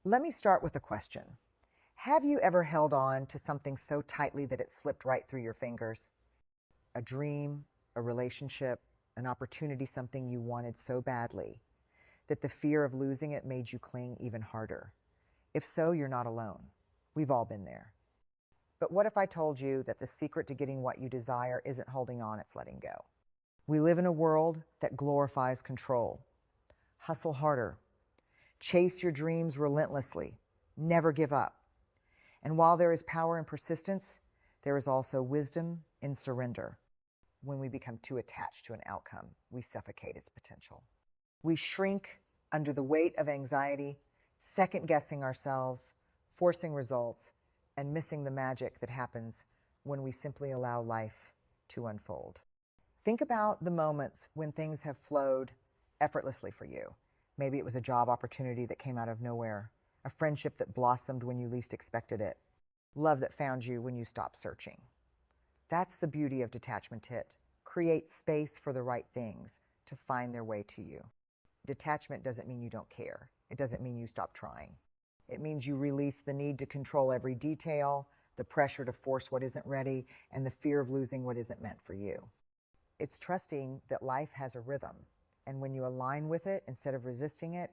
Let me start with a question. Have you ever held on to something so tightly that it slipped right through your fingers? A dream, a relationship, an opportunity, something you wanted so badly that the fear of losing it made you cling even harder. If so, you're not alone. We've all been there. But what if I told you that the secret to getting what you desire isn't holding on, it's letting go? We live in a world that glorifies control. Hustle harder. Chase your dreams relentlessly. Never give up. And while there is power in persistence, there is also wisdom in surrender. When we become too attached to an outcome, we suffocate its potential. We shrink under the weight of anxiety, second-guessing ourselves, forcing results, and missing the magic that happens when we simply allow life to unfold. Think about the moments when things have flowed effortlessly for you. Maybe it was a job opportunity that came out of nowhere, a friendship that blossomed when you least expected it, love that found you when you stopped searching. That's the beauty of detachment. It creates space for the right things to find their way to you. Detachment doesn't mean you don't care. It doesn't mean you stop trying. It means you release the need to control every detail, the pressure to force what isn't ready, and the fear of losing what isn't meant for you. It's trusting that life has a rhythm, and when you align with it instead of resisting it,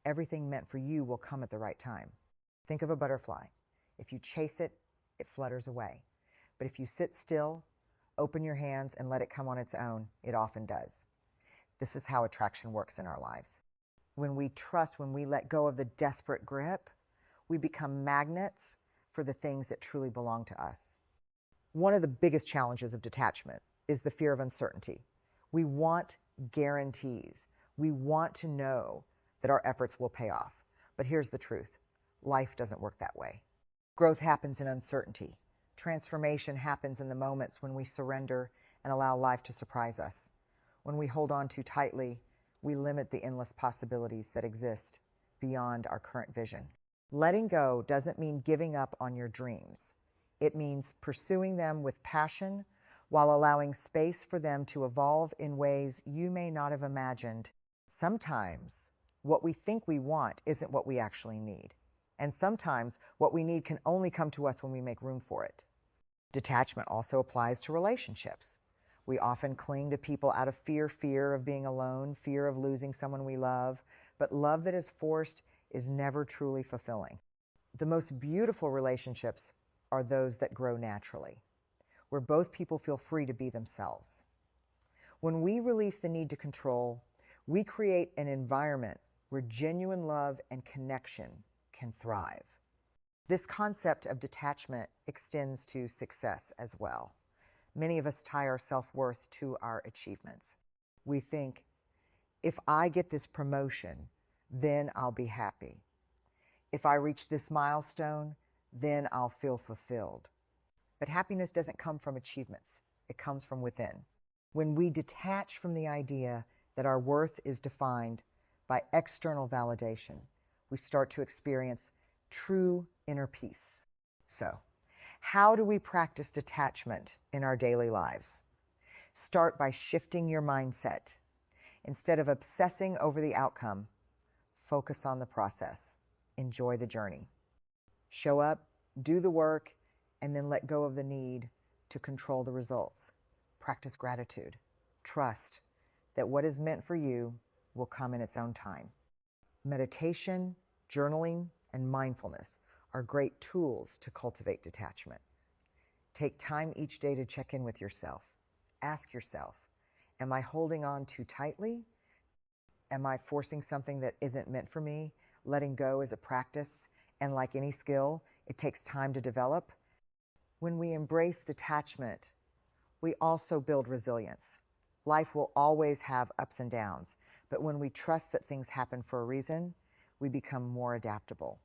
everything meant for you will come at the right time. Think of a butterfly. If you chase it, it flutters away. But if you sit still, open your hands, and let it come on its own, it often does. This is how attraction works in our lives. When we trust, when we let go of the desperate grip, we become magnets for the things that truly belong to us. One of the biggest challenges of detachment is the fear of uncertainty. We want guarantees. We want to know that our efforts will pay off. But here's the truth. Life doesn't work that way. Growth happens in uncertainty. Transformation happens in the moments when we surrender and allow life to surprise us. When we hold on too tightly, we limit the endless possibilities that exist beyond our current vision. Letting go doesn't mean giving up on your dreams. It means pursuing them with passion while allowing space for them to evolve in ways you may not have imagined. Sometimes what we think we want isn't what we actually need. And sometimes what we need can only come to us when we make room for it. Detachment also applies to relationships. We often cling to people out of fear of being alone, fear of losing someone we love, but love that is forced is never truly fulfilling. The most beautiful relationships are those that grow naturally, where both people feel free to be themselves. When we release the need to control, we create an environment where genuine love and connection can thrive. This concept of detachment extends to success as well. Many of us tie our self-worth to our achievements. We think, if I get this promotion, then I'll be happy. If I reach this milestone, then I'll feel fulfilled. But happiness doesn't come from achievements. It comes from within. When we detach from the idea that our worth is defined by external validation, we start to experience true inner peace. So, how do we practice detachment in our daily lives? Start by shifting your mindset. Instead of obsessing over the outcome, focus on the process. Enjoy the journey. Show up, do the work, and then let go of the need to control the results. Practice gratitude. Trust that what is meant for you will come in its own time. Meditation, journaling, and mindfulness are great tools to cultivate detachment. Take time each day to check in with yourself. Ask yourself, am I holding on too tightly? Am I forcing something that isn't meant for me? Letting go is a practice, and like any skill, it takes time to develop. When we embrace detachment, we also build resilience. Life will always have ups and downs, but when we trust that things happen for a reason, we become more adaptable.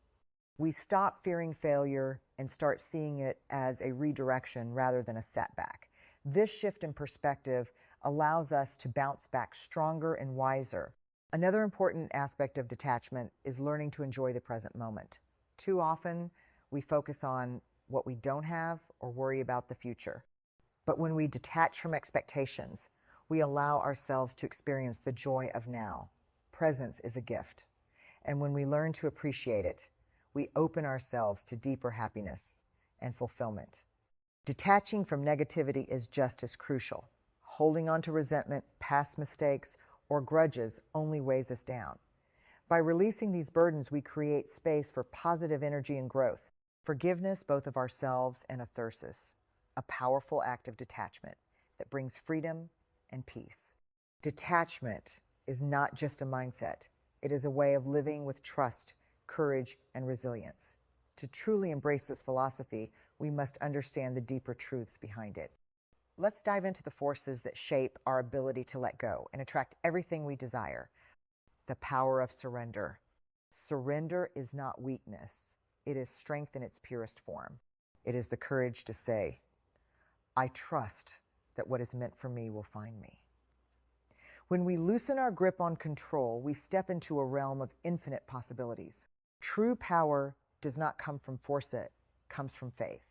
We stop fearing failure and start seeing it as a redirection rather than a setback. This shift in perspective allows us to bounce back stronger and wiser. Another important aspect of detachment is learning to enjoy the present moment. Too often, we focus on what we don't have or worry about the future. But when we detach from expectations, we allow ourselves to experience the joy of now. Presence is a gift. And when we learn to appreciate it, we open ourselves to deeper happiness and fulfillment. Detaching from negativity is just as crucial. Holding on to resentment, past mistakes, or grudges only weighs us down. By releasing these burdens, we create space for positive energy and growth. Forgiveness, both of ourselves and Othersis, a powerful act of detachment that brings freedom and peace. Detachment is not just a mindset. It is a way of living with trust, courage, and resilience. To truly embrace this philosophy, we must understand the deeper truths behind it. Let's dive into the forces that shape our ability to let go and attract everything we desire. The power of surrender. Surrender is not weakness. It is strength in its purest form. It is the courage to say, I trust that what is meant for me will find me. When we loosen our grip on control, we step into a realm of infinite possibilities. True power does not come from force, it comes from faith.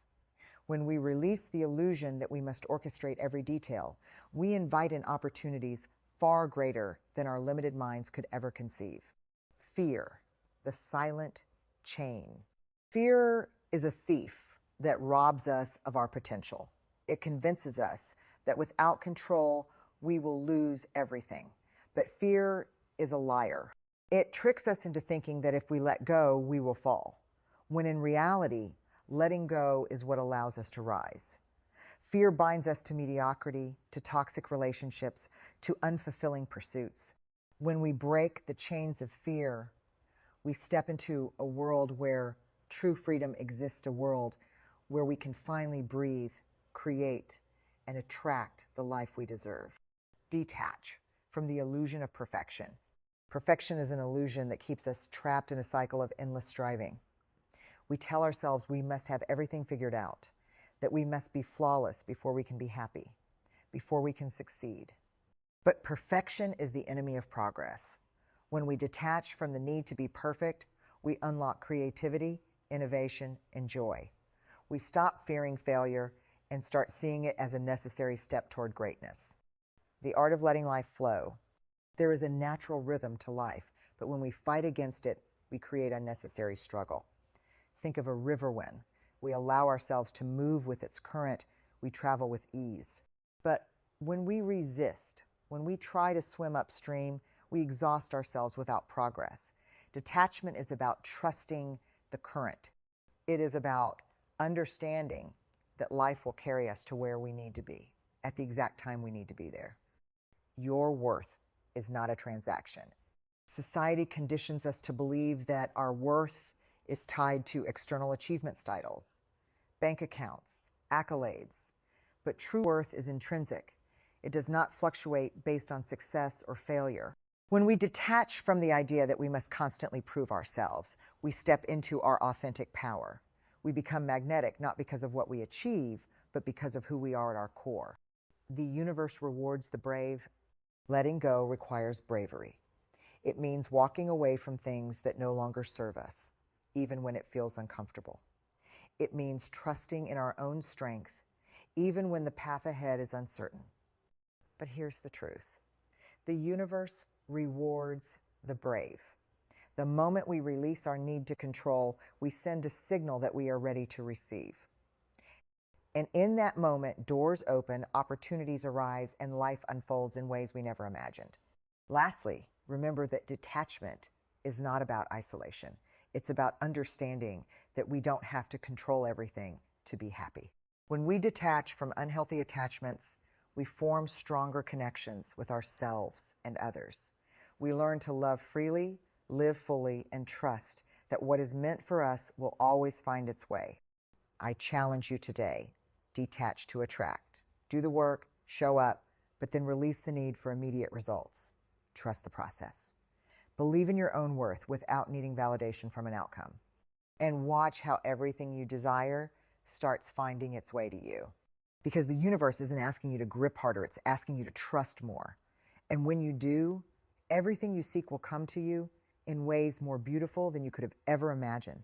When we release the illusion that we must orchestrate every detail, we invite in opportunities far greater than our limited minds could ever conceive. Fear, the silent chain. Fear is a thief that robs us of our potential. It convinces us that without control, we will lose everything. But fear is a liar. It tricks us into thinking that if we let go, we will fall, when in reality, letting go is what allows us to rise. Fear binds us to mediocrity, to toxic relationships, to unfulfilling pursuits. When we break the chains of fear, we step into a world where true freedom exists, a world where we can finally breathe, create, and attract the life we deserve. Detach from the illusion of perfection. Perfection is an illusion that keeps us trapped in a cycle of endless striving. We tell ourselves we must have everything figured out, that we must be flawless before we can be happy, before we can succeed. But perfection is the enemy of progress. When we detach from the need to be perfect, we unlock creativity, innovation, and joy. We stop fearing failure and start seeing it as a necessary step toward greatness. The art of letting life flow. There is a natural rhythm to life, but when we fight against it, we create unnecessary struggle. Think of a river when we allow ourselves to move with its current, we travel with ease. But when we resist, when we try to swim upstream, we exhaust ourselves without progress. Detachment is about trusting the current. It is about understanding that life will carry us to where we need to be, at the exact time we need to be there. Your worth is not a transaction. Society conditions us to believe that our worth is tied to external achievement titles, bank accounts, accolades. But true worth is intrinsic. It does not fluctuate based on success or failure. When we detach from the idea that we must constantly prove ourselves, we step into our authentic power. We become magnetic not because of what we achieve, but because of who we are at our core. The universe rewards the brave. Letting go requires bravery. It means walking away from things that no longer serve us, even when it feels uncomfortable. It means trusting in our own strength, even when the path ahead is uncertain. But here's the truth. The universe rewards the brave. The moment we release our need to control, we send a signal that we are ready to receive. And in that moment, doors open, opportunities arise, and life unfolds in ways we never imagined. Lastly, remember that detachment is not about isolation. It's about understanding that we don't have to control everything to be happy. When we detach from unhealthy attachments, we form stronger connections with ourselves and others. We learn to love freely, live fully, and trust that what is meant for us will always find its way. I challenge you today. Detach to attract. Do the work, show up, but then release the need for immediate results. Trust the process. Believe in your own worth without needing validation from an outcome. And watch how everything you desire starts finding its way to you. Because the universe isn't asking you to grip harder, it's asking you to trust more. And when you do, everything you seek will come to you in ways more beautiful than you could have ever imagined.